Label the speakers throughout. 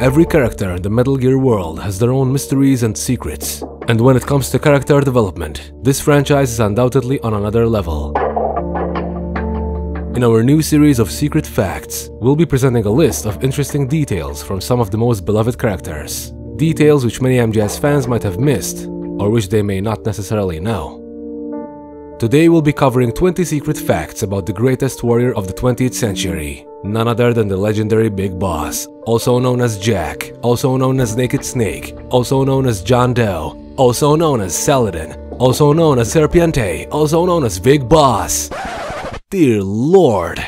Speaker 1: Every character in the Metal Gear world has their own mysteries and secrets, and when it comes to character development, this franchise is undoubtedly on another level. In our new series of Secret Facts, we'll be presenting a list of interesting details from some of the most beloved characters. Details which many MGS fans might have missed, or which they may not necessarily know. Today we'll be covering 20 secret facts about the greatest warrior of the 20th century, none other than the legendary Big Boss, also known as Jack, also known as Naked Snake, also known as John Doe, also known as Saladin, also known as Serpiente, also known as Big Boss. Dear Lord!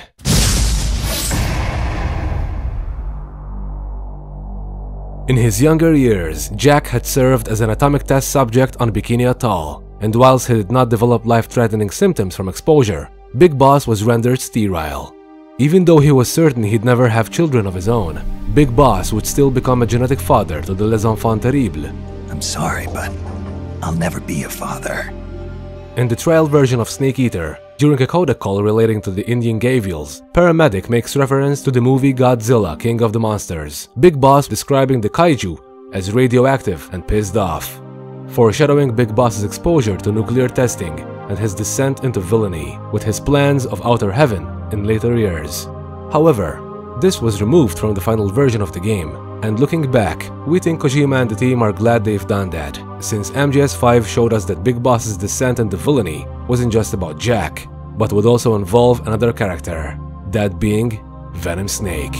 Speaker 1: In his younger years, Jack had served as an atomic test subject on Bikini Atoll, and whilst he did not develop life-threatening symptoms from exposure, Big Boss was rendered sterile. Even though he was certain he'd never have children of his own, Big Boss would still become a genetic father to the Les Enfants Terribles.
Speaker 2: I'm sorry, but I'll never be a father.
Speaker 1: In the trial version of Snake Eater, during a codec call relating to the Indian Gavials, Paramedic makes reference to the movie Godzilla, King of the Monsters, Big Boss describing the kaiju as radioactive and pissed off, foreshadowing Big Boss's exposure to nuclear testing and his descent into villainy with his plans of outer heaven in later years. However, this was removed from the final version of the game, and looking back, we think Kojima and the team are glad they've done that, since MGS5 showed us that Big Boss's descent into villainy wasn't just about Jack, but would also involve another character, that being Venom Snake.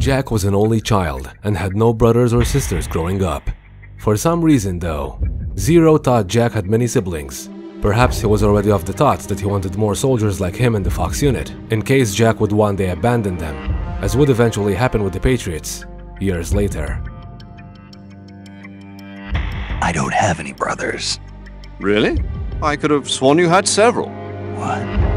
Speaker 1: Jack was an only child and had no brothers or sisters growing up. For some reason though, Zero thought Jack had many siblings. Perhaps he was already of the thought that he wanted more soldiers like him in the Fox unit, in case Jack would one day abandon them, as would eventually happen with the Patriots, years later.
Speaker 2: I don't have any brothers.
Speaker 3: Really? I could have sworn you had several.
Speaker 2: What?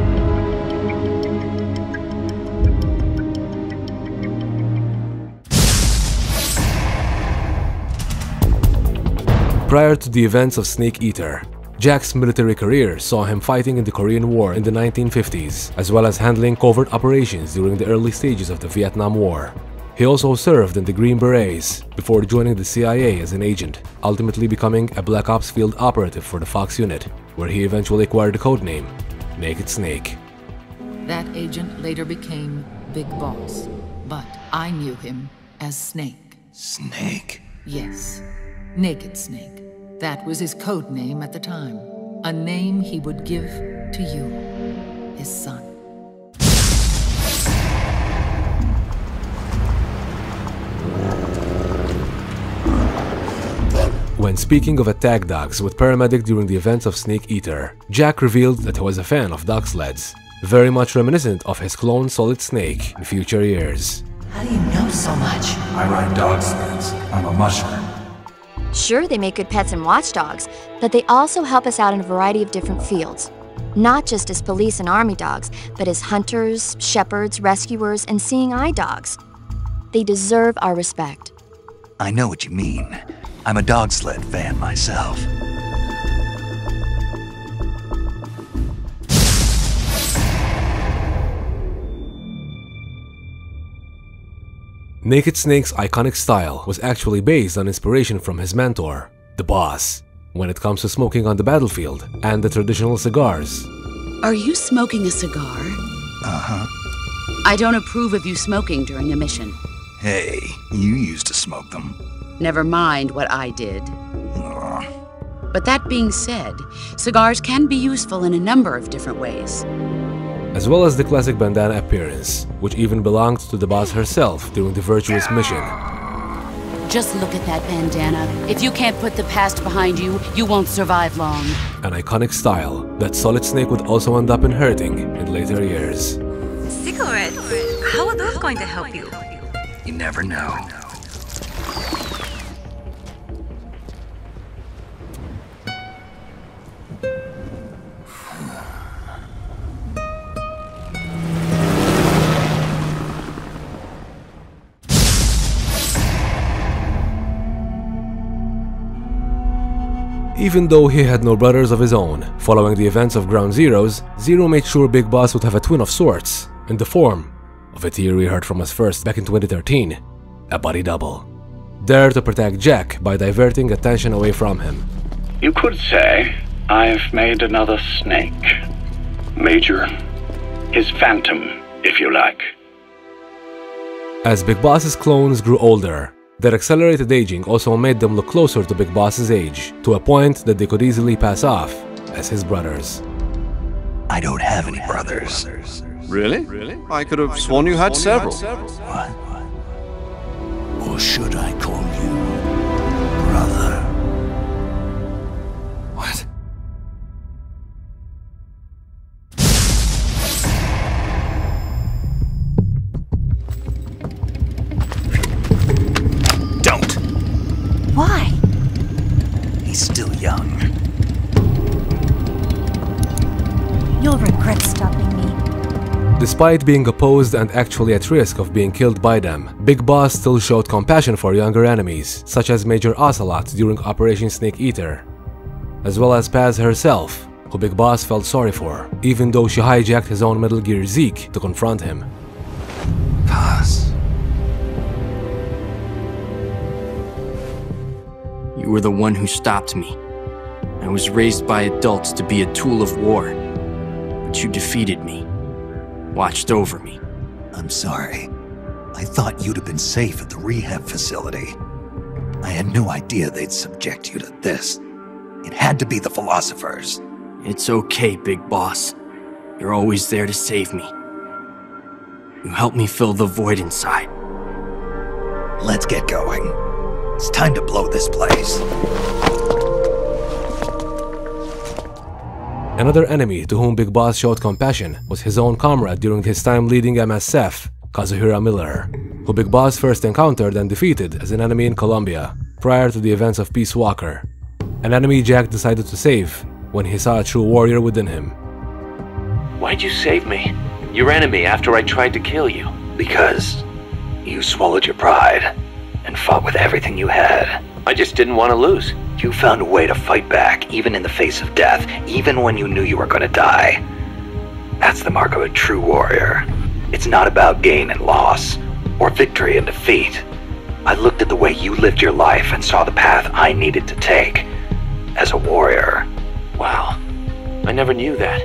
Speaker 1: Prior to the events of Snake Eater, Jack's military career saw him fighting in the Korean War in the 1950s, as well as handling covert operations during the early stages of the Vietnam War. He also served in the Green Berets before joining the CIA as an agent, ultimately becoming a Black Ops field operative for the Fox unit, where he eventually acquired the codename Naked Snake.
Speaker 4: That agent later became Big Boss, but I knew him as Snake.
Speaker 2: Snake?
Speaker 4: Yes, Naked Snake. That was his code name at the time. A name he would give to you, his son.
Speaker 1: When speaking of attack dogs with Paramedic during the events of Snake Eater, Jack revealed that he was a fan of dog sleds, very much reminiscent of his clone Solid Snake in future years.
Speaker 5: How do you know so much?
Speaker 6: I ride dog sleds. I'm a musher.
Speaker 7: Sure, they make good pets and watchdogs, but they also help us out in a variety of different fields. Not just as police and army dogs, but as hunters, shepherds, rescuers, and seeing eye dogs. They deserve our respect.
Speaker 2: I know what you mean. I'm a dog sled fan myself.
Speaker 1: Naked Snake's iconic style was actually based on inspiration from his mentor, the Boss, when it comes to smoking on the battlefield and the traditional cigars.
Speaker 5: Are you smoking a cigar?
Speaker 2: Uh-huh.
Speaker 5: I don't approve of you smoking during a mission.
Speaker 2: Hey, you used to smoke them.
Speaker 5: Never mind what I did.
Speaker 2: Ugh.
Speaker 5: But that being said, cigars can be useful in a number of different ways.
Speaker 1: As well as the classic bandana appearance, which even belonged to the Boss herself during the virtuous mission.
Speaker 5: Just look at that bandana. If you can't put the past behind you, you won't survive long.
Speaker 1: An iconic style that Solid Snake would also end up inheriting in later years.
Speaker 8: Cigarettes? How are those going to help you?
Speaker 2: You never know.
Speaker 1: Even though he had no brothers of his own, following the events of Ground Zeroes, Zero made sure Big Boss would have a twin of sorts, in the form of a theory heard from us first back in 2013, a body double. There to protect Jack by diverting attention away from him.
Speaker 9: You could say I've made another snake. Major. His phantom, if you like.
Speaker 1: As Big Boss's clones grew older, their accelerated aging also made them look closer to Big Boss's age, to a point that they could easily pass off as his brothers.
Speaker 2: I don't have any brothers.
Speaker 3: Really? I could have sworn you had several.
Speaker 2: What? Or should I call you brother?
Speaker 1: What?
Speaker 2: Don't!
Speaker 7: Why?
Speaker 2: He's still young.
Speaker 7: You'll regret stopping me.
Speaker 1: Despite being opposed and actually at risk of being killed by them, Big Boss still showed compassion for younger enemies, such as Major Ocelot during Operation Snake Eater, as well as Paz herself, who Big Boss felt sorry for, even though she hijacked his own Metal Gear Zeke to confront him.
Speaker 2: Paz.
Speaker 10: You were the one who stopped me. I was raised by adults to be a tool of war, but you defeated me. Watched over me.
Speaker 2: I'm sorry. I thought you'd have been safe at the rehab facility. I had no idea they'd subject you to this. It had to be the philosophers.
Speaker 10: It's okay, Big Boss. You're always there to save me. You helped me fill the void inside.
Speaker 2: Let's get going. It's time to blow this place.
Speaker 1: Another enemy to whom Big Boss showed compassion was his own comrade during his time leading MSF, Kazuhira Miller, who Big Boss first encountered and defeated as an enemy in Colombia, prior to the events of Peace Walker, an enemy Jack decided to save when he saw a true warrior within him.
Speaker 11: Why'd you save me? Your enemy after I tried to kill you.
Speaker 2: Because you swallowed your pride and fought with everything you had.
Speaker 11: I just didn't want to lose.
Speaker 2: You found a way to fight back, even in the face of death, even when you knew you were going to die. That's the mark of a true warrior. It's not about gain and loss, or victory and defeat. I looked at the way you lived your life and saw the path I needed to take as a warrior.
Speaker 11: Wow, I never knew that.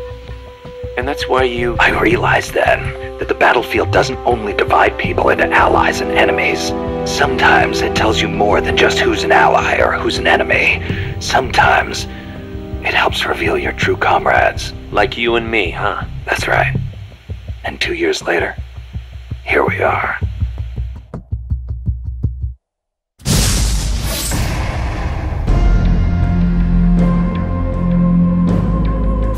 Speaker 11: And that's why you...
Speaker 2: I realized then that the battlefield doesn't only divide people into allies and enemies. Sometimes it tells you more than just who's an ally or who's an enemy. Sometimes it helps reveal your true comrades.
Speaker 11: Like you and me, huh?
Speaker 2: That's right. And 2 years later, here we are.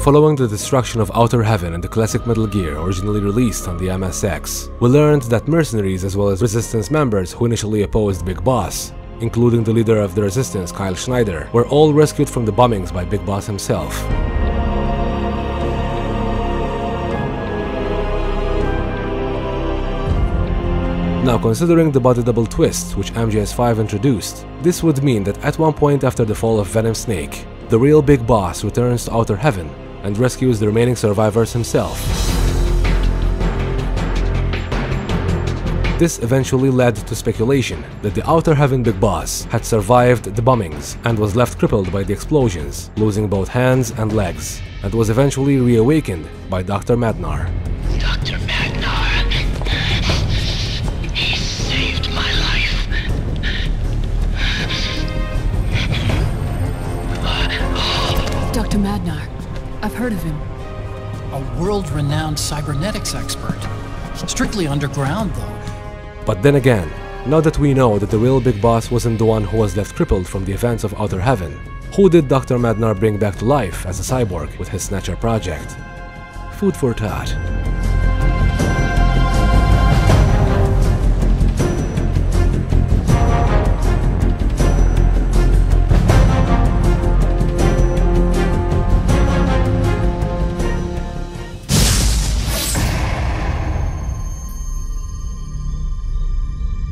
Speaker 1: Following the destruction of Outer Heaven in the classic Metal Gear originally released on the MSX, we learned that mercenaries as well as Resistance members who initially opposed Big Boss, including the leader of the Resistance, Kyle Schneider, were all rescued from the bombings by Big Boss himself. Now, considering the body double twist which MGSV introduced, this would mean that at one point after the fall of Venom Snake, the real Big Boss returns to Outer Heaven and rescues the remaining survivors himself. This eventually led to speculation that the Outer Heaven Big Boss had survived the bombings and was left crippled by the explosions, losing both hands and legs, and was eventually reawakened by Dr. Madnar.
Speaker 12: Dr. Madnar, he saved my life.
Speaker 13: Dr. Madnar, I've heard of him.
Speaker 14: A world-renowned cybernetics expert. Strictly underground, though.
Speaker 1: But then again, now that we know that the real Big Boss wasn't the one who was left crippled from the events of Outer Heaven, who did Dr. Madnar bring back to life as a cyborg with his Snatcher project? Food for thought.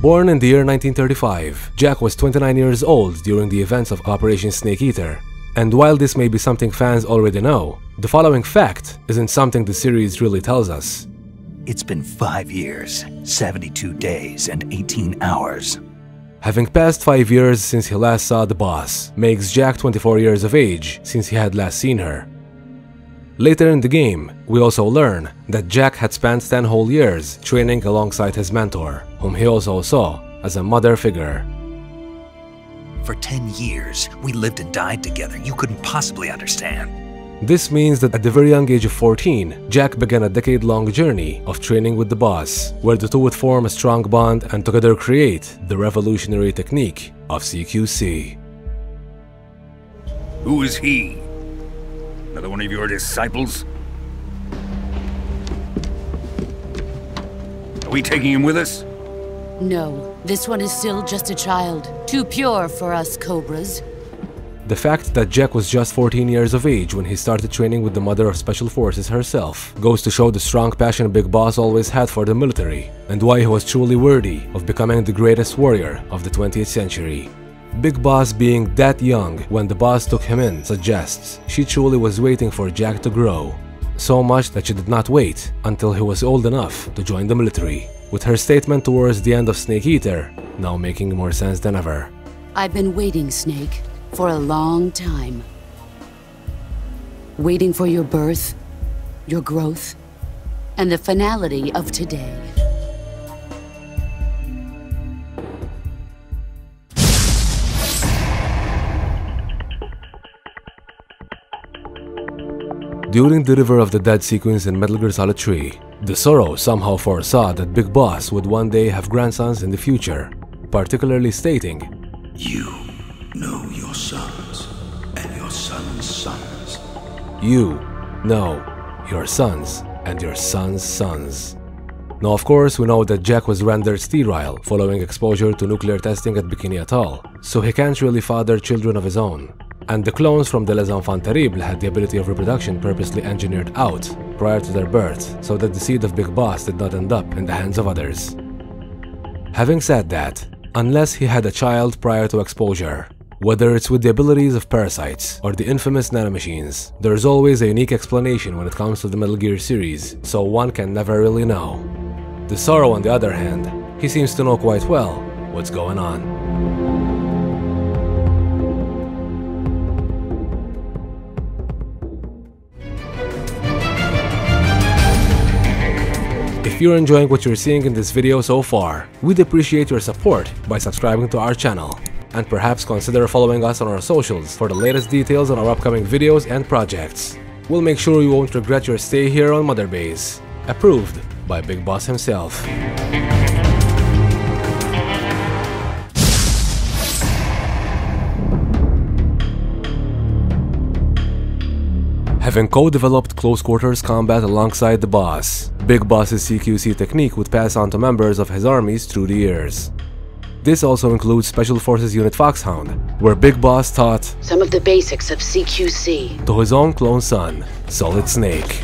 Speaker 1: Born in the year 1935, Jack was 29 years old during the events of Operation Snake Eater, And while this may be something fans already know, the following fact isn't something the series really tells us.
Speaker 15: It's been 5 years, 72 days, and 18 hours.
Speaker 1: Having passed 5 years since he last saw the boss makes Jack 24 years of age since he had last seen her. Later in the game, we also learn that Jack had spent 10 whole years training alongside his mentor, whom he also saw as a mother figure.
Speaker 15: For 10 years, we lived and died together. You couldn't possibly understand.
Speaker 1: This means that at the very young age of 14, Jack began a decade-long journey of training with the boss, where the two would form a strong bond and together create the revolutionary technique of CQC.
Speaker 16: Who is he? Another one of your disciples? Are we taking him with us?
Speaker 5: No, this one is still just a child. Too pure for us Cobras.
Speaker 1: The fact that Jack was just 14 years of age when he started training with the Mother of Special Forces herself goes to show the strong passion Big Boss always had for the military, and why he was truly worthy of becoming the greatest warrior of the 20th century. Big Boss being that young when the boss took him in suggests she truly was waiting for Jack to grow. So much that she did not wait until he was old enough to join the military, with her statement towards the end of Snake Eater now making more sense than ever.
Speaker 5: I've been waiting, Snake, for a long time. Waiting for your birth, your growth, and the finality of today.
Speaker 1: During the River of the Dead sequence in Metal Gear Solid 3, the Zorro somehow foresaw that Big Boss would one day have grandsons in the future, particularly stating,
Speaker 6: "You know your sons, and your sons' sons."
Speaker 1: You know your sons, and your sons' sons. Now of course we know that Jack was rendered sterile following exposure to nuclear testing at Bikini Atoll, so he can't really father children of his own. And the clones from the Les Enfants Terribles had the ability of reproduction purposely engineered out prior to their birth, so that the seed of Big Boss did not end up in the hands of others. Having said that, unless he had a child prior to exposure, whether it's with the abilities of parasites or the infamous nanomachines, there's always a unique explanation when it comes to the Metal Gear series, so one can never really know. The Zorro, on the other hand, he seems to know quite well what's going on. If you're enjoying what you're seeing in this video so far, we'd appreciate your support by subscribing to our channel, and perhaps consider following us on our socials for the latest details on our upcoming videos and projects. We'll make sure you won't regret your stay here on Mother Base. Approved by Big Boss himself. Having co-developed close quarters combat alongside the boss, Big Boss's CQC technique would pass on to members of his armies through the years. This also includes Special Forces Unit Foxhound, where Big Boss taught
Speaker 5: some of the basics of CQC
Speaker 1: to his own clone son, Solid Snake.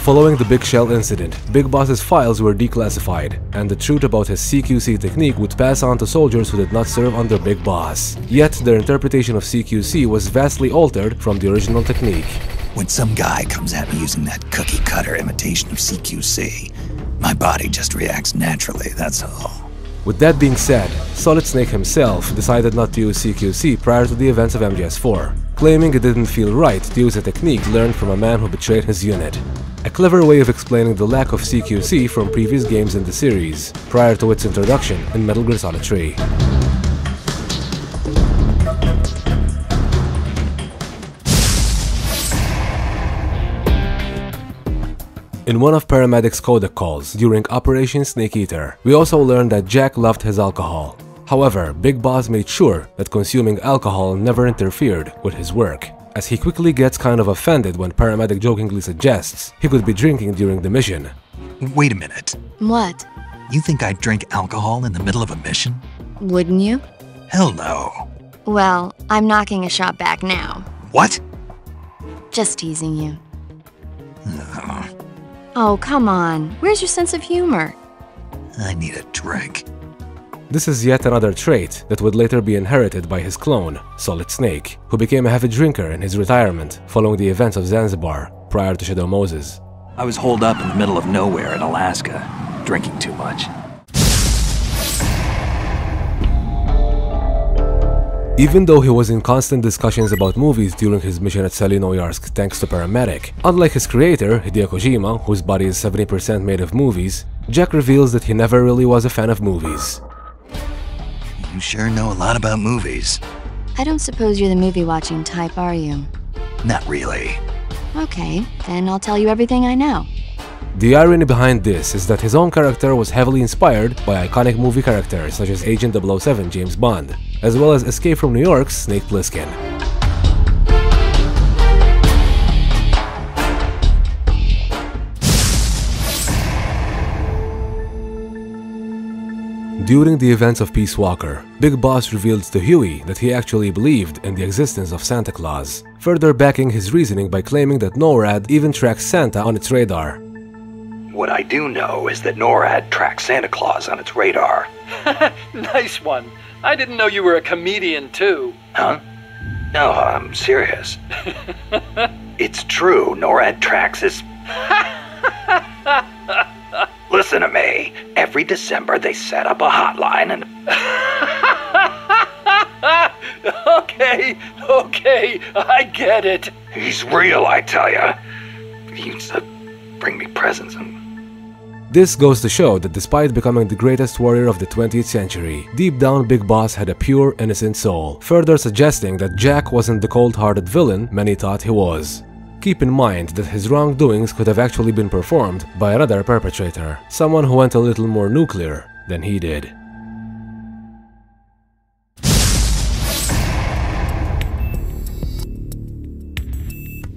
Speaker 1: Following the Big Shell incident, Big Boss's files were declassified, and the truth about his CQC technique would pass on to soldiers who did not serve under Big Boss. Yet their interpretation of CQC was vastly altered from the original technique.
Speaker 15: When some guy comes at me using that cookie-cutter imitation of CQC, my body just reacts naturally, that's all.
Speaker 1: With that being said, Solid Snake himself decided not to use CQC prior to the events of MGS4, claiming it didn't feel right to use a technique learned from a man who betrayed his unit. A clever way of explaining the lack of CQC from previous games in the series, prior to its introduction in Metal Gear Solid 3. In one of Paramedic's codec calls during Operation Snake Eater, we also learned that Jack loved his alcohol. However, Big Boss made sure that consuming alcohol never interfered with his work, as he quickly gets kind of offended when Paramedic jokingly suggests he could be drinking during the mission.
Speaker 15: Wait a minute.
Speaker 7: What?
Speaker 15: You think I'd drink alcohol in the middle of a mission?
Speaker 7: Wouldn't you?
Speaker 15: Hell no.
Speaker 7: Well, I'm knocking a shot back now.
Speaker 15: What?
Speaker 7: Just teasing you. Oh, come on. Where's your sense of humor?
Speaker 15: I need a drink.
Speaker 1: This is yet another trait that would later be inherited by his clone, Solid Snake, who became a heavy drinker in his retirement following the events of Zanzibar prior to Shadow Moses.
Speaker 17: I was holed up in the middle of nowhere in Alaska, drinking too much.
Speaker 1: Even though he was in constant discussions about movies during his mission at Selinoyarsk thanks to Paramedic, unlike his creator, Hideo Kojima, whose body is 70% made of movies, Jack reveals that he never really was a fan of movies.
Speaker 15: You sure know a lot about movies.
Speaker 7: I don't suppose you're the movie-watching type, are you?
Speaker 15: Not really.
Speaker 7: Okay, then I'll tell you everything I know.
Speaker 1: The irony behind this is that his own character was heavily inspired by iconic movie characters such as Agent 007 James Bond, as well as Escape from New York's Snake Plissken. During the events of Peace Walker, Big Boss revealed to Huey that he actually believed in the existence of Santa Claus, further backing his reasoning by claiming that NORAD even tracks Santa on its radar.
Speaker 2: What I do know is that NORAD tracks Santa Claus on its radar.
Speaker 18: Nice one. I didn't know you were a comedian too.
Speaker 2: Huh? No, I'm serious. It's true, NORAD tracks his... Listen to me. Every December they set up a hotline and...
Speaker 18: Okay, I get it.
Speaker 2: He's real, I tell ya. He used to bring me presents and...
Speaker 1: This goes to show that despite becoming the greatest warrior of the 20th century, deep down Big Boss had a pure, innocent soul, further suggesting that Jack wasn't the cold-hearted villain many thought he was. Keep in mind that his wrongdoings could have actually been performed by another perpetrator, someone who went a little more nuclear than he did.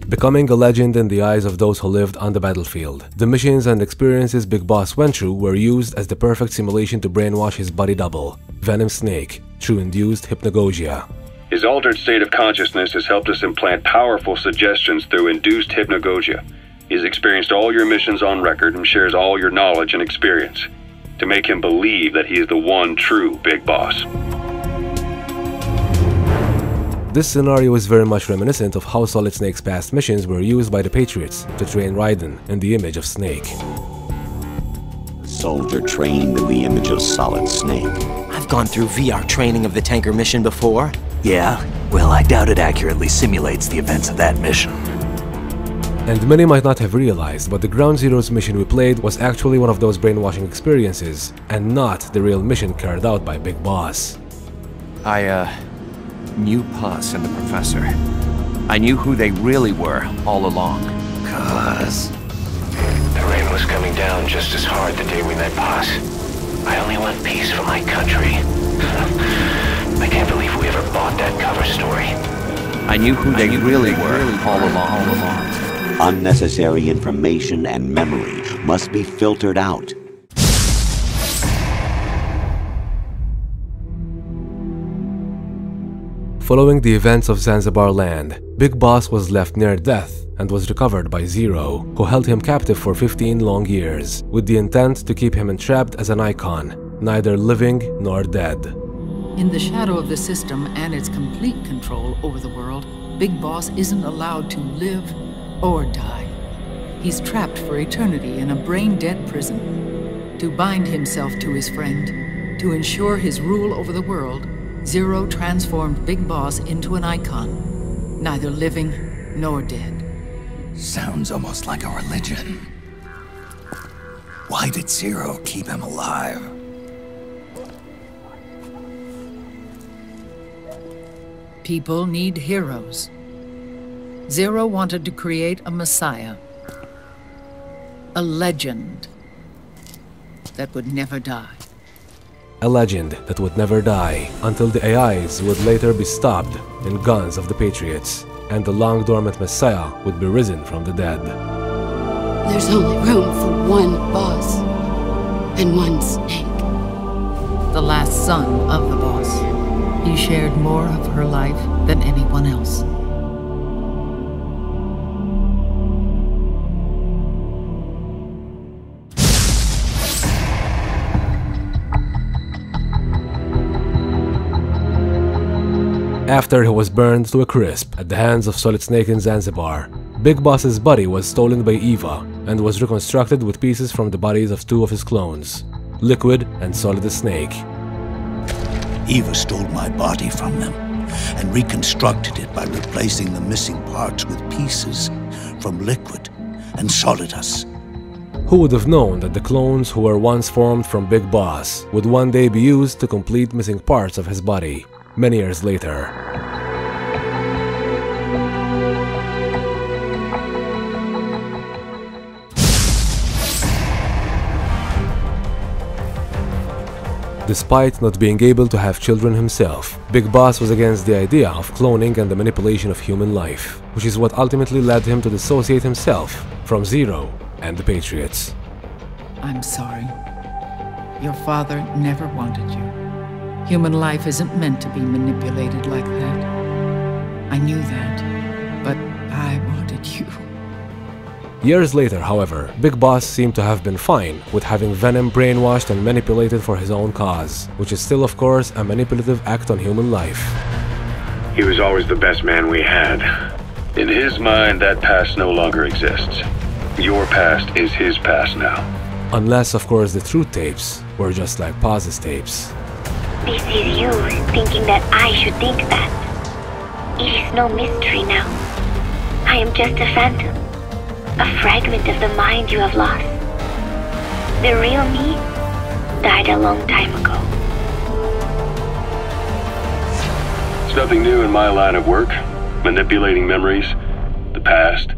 Speaker 1: Becoming a legend in the eyes of those who lived on the battlefield, the missions and experiences Big Boss went through were used as the perfect simulation to brainwash his body double, Venom Snake, through induced hypnagogia.
Speaker 9: His altered state of consciousness has helped us implant powerful suggestions through induced hypnagogia. He's experienced all your missions on record and shares all your knowledge and experience to make him believe that he is the one true Big Boss.
Speaker 1: This scenario is very much reminiscent of how Solid Snake's past missions were used by the Patriots to train Raiden in the image of Snake.
Speaker 19: Soldier trained in the image of Solid Snake.
Speaker 20: I've gone through VR training of the tanker mission before.
Speaker 15: Yeah? Well, I doubt it accurately simulates the events of that mission.
Speaker 1: And many might not have realized, but the Ground Zeroes mission we played was actually one of those brainwashing experiences, and not the real mission carried out by Big Boss.
Speaker 17: I knew Puss and the Professor. I knew who they really were all along.
Speaker 19: Cuz...
Speaker 12: The rain was coming down just as hard the day we met Puss. I only want peace for my country. I can't believe we ever bought that cover story.
Speaker 17: I knew who they really were all along.
Speaker 19: Unnecessary information and memory must be filtered out.
Speaker 1: Following the events of Zanzibar Land, Big Boss was left near death and was recovered by Zero, who held him captive for 15 long years, with the intent to keep him entrapped as an icon, neither living nor dead.
Speaker 4: In the shadow of the system and its complete control over the world, Big Boss isn't allowed to live or die. He's trapped for eternity in a brain-dead prison. To bind himself to his friend, to ensure his rule over the world, Zero transformed Big Boss into an icon, neither living nor dead.
Speaker 15: Sounds almost like a religion. Why did Zero keep him alive?
Speaker 4: People need heroes. Zero wanted to create a messiah, a legend that would never die.
Speaker 1: A legend that would never die until the AIs would later be stopped in guns of the Patriots, and the long-dormant Messiah would be risen from the dead.
Speaker 5: There's only room for one boss and one snake.
Speaker 4: The last son of the boss. He shared more of her life than anyone else.
Speaker 1: After he was burned to a crisp at the hands of Solid Snake in Zanzibar, Big Boss's body was stolen by Eva and was reconstructed with pieces from the bodies of two of his clones, Liquid and Solid the Snake.
Speaker 6: Eva stole my body from them and reconstructed it by replacing the missing parts with pieces from Liquid and Solidus.
Speaker 1: Who would have known that the clones who were once formed from Big Boss would one day be used to complete missing parts of his body, many years later. Despite not being able to have children himself, Big Boss was against the idea of cloning and the manipulation of human life, which is what ultimately led him to dissociate himself from Zero and the Patriots.
Speaker 4: I'm sorry. Your father never wanted you. Human life isn't meant to be manipulated like that. I knew that, but I wanted you.
Speaker 1: Years later, however, Big Boss seemed to have been fine with having Venom brainwashed and manipulated for his own cause, which is still, of course, a manipulative act on human life.
Speaker 9: He was always the best man we had. In his mind, that past no longer exists. Your past is his past now.
Speaker 1: Unless, of course, the truth tapes were just like Paz's tapes.
Speaker 21: This is you thinking that I should think that. It is no mystery now. I am just a phantom. A fragment of the mind you have lost. The real me died a long time ago.
Speaker 9: It's nothing new in my line of work. Manipulating memories, the past.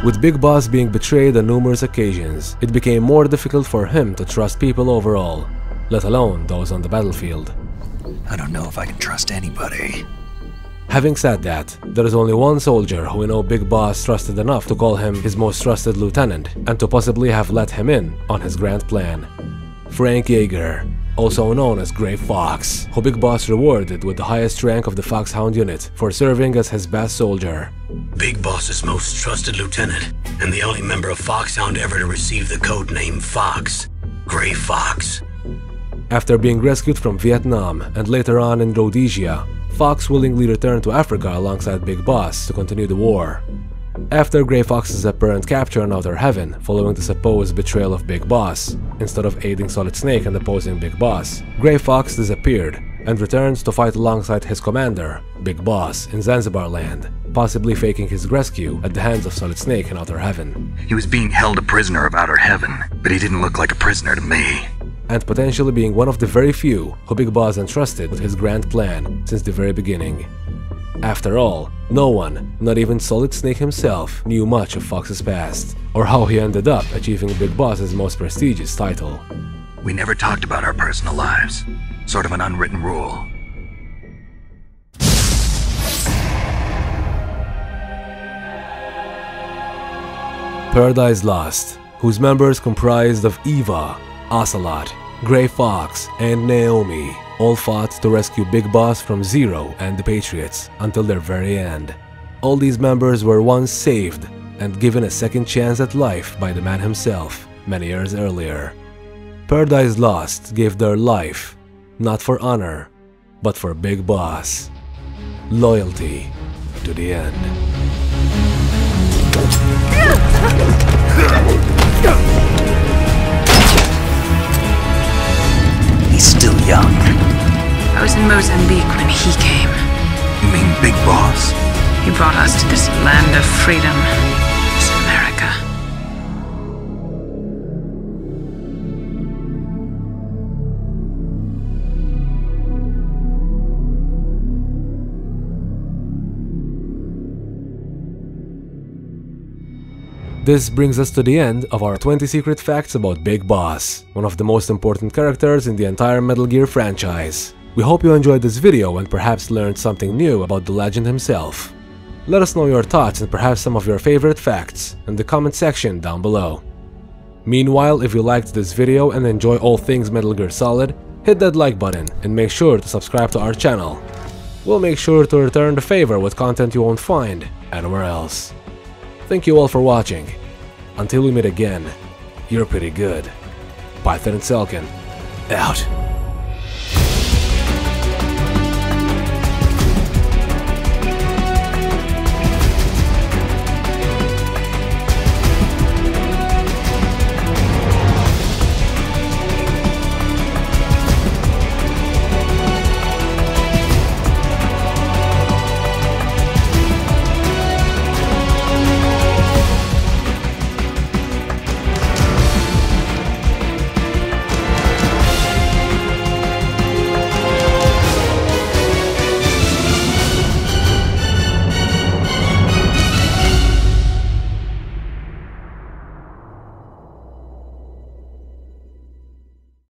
Speaker 1: With Big Boss being betrayed on numerous occasions, it became more difficult for him to trust people overall, let alone those on the battlefield.
Speaker 15: I don't know if I can trust anybody.
Speaker 1: Having said that, there is only one soldier who we know Big Boss trusted enough to call him his most trusted lieutenant and to possibly have let him in on his grand plan. Frank Yeager, also known as Grey Fox, who Big Boss rewarded with the highest rank of the Foxhound unit for serving as his best soldier.
Speaker 6: Big Boss's most trusted lieutenant, and the only member of Foxhound ever to receive the code name Fox, Grey Fox.
Speaker 1: After being rescued from Vietnam and later on in Rhodesia, Fox willingly returned to Africa alongside Big Boss to continue the war. After Grey Fox's apparent capture on Outer Heaven following the supposed betrayal of Big Boss, instead of aiding Solid Snake and opposing Big Boss, Grey Fox disappeared and returns to fight alongside his commander, Big Boss, in Zanzibar land, possibly faking his rescue at the hands of Solid Snake in Outer Heaven.
Speaker 15: He was being held a prisoner of Outer Heaven, but he didn't look like a prisoner to me.
Speaker 1: And potentially being one of the very few who Big Boss entrusted with his grand plan since the very beginning. After all, no one, not even Solid Snake himself, knew much of Fox's past, or how he ended up achieving Big Boss's most prestigious title.
Speaker 15: We never talked about our personal lives. Sort of an unwritten rule.
Speaker 1: Paradise Lost, whose members comprised of Eva, Ocelot, Grey Fox, and Naomi, all fought to rescue Big Boss from Zero and the Patriots until their very end. All these members were once saved and given a second chance at life by the man himself many years earlier. Paradise Lost gave their life, not for honor, but for Big Boss. Loyalty to the end.
Speaker 15: He's still young.
Speaker 8: I was in Mozambique when he came.
Speaker 15: You mean Big Boss?
Speaker 8: He brought us to this land of freedom, this America.
Speaker 1: This brings us to the end of our 20 secret facts about Big Boss, one of the most important characters in the entire Metal Gear franchise. We hope you enjoyed this video and perhaps learned something new about the legend himself. Let us know your thoughts and perhaps some of your favorite facts in the comment section down below. Meanwhile, if you liked this video and enjoy all things Metal Gear Solid, hit that like button and make sure to subscribe to our channel. We'll make sure to return the favor with content you won't find anywhere else. Thank you all for watching. Until we meet again, you're pretty good. PythonSelkan, out.